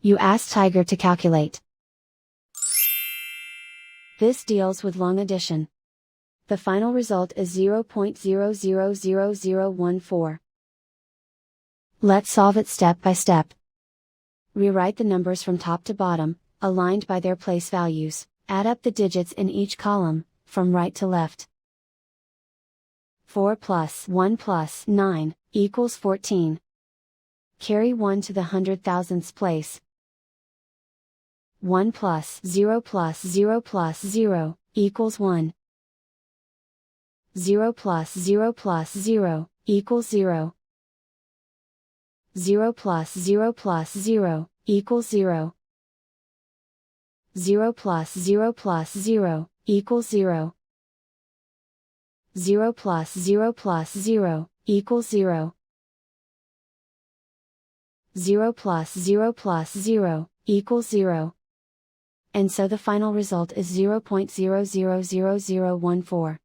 You ask Tiger to calculate. This deals with long addition. The final result is 0.000014. Let's solve it step by step. Rewrite the numbers from top to bottom, aligned by their place values. Add up the digits in each column, from right to left. 4 plus 1 plus 9, equals 14. Carry 1 to the 100,000ths place. 1 plus 0 plus 0 plus 0, equals 1. 0 plus 0 plus 0, equals 0. 0 plus 0 plus 0, equals 0. 0 plus 0 plus 0, equals 0. 0 plus 0 plus 0, equals 0. 0 plus 0 plus 0, equals 0. And so the final result is 0.000014.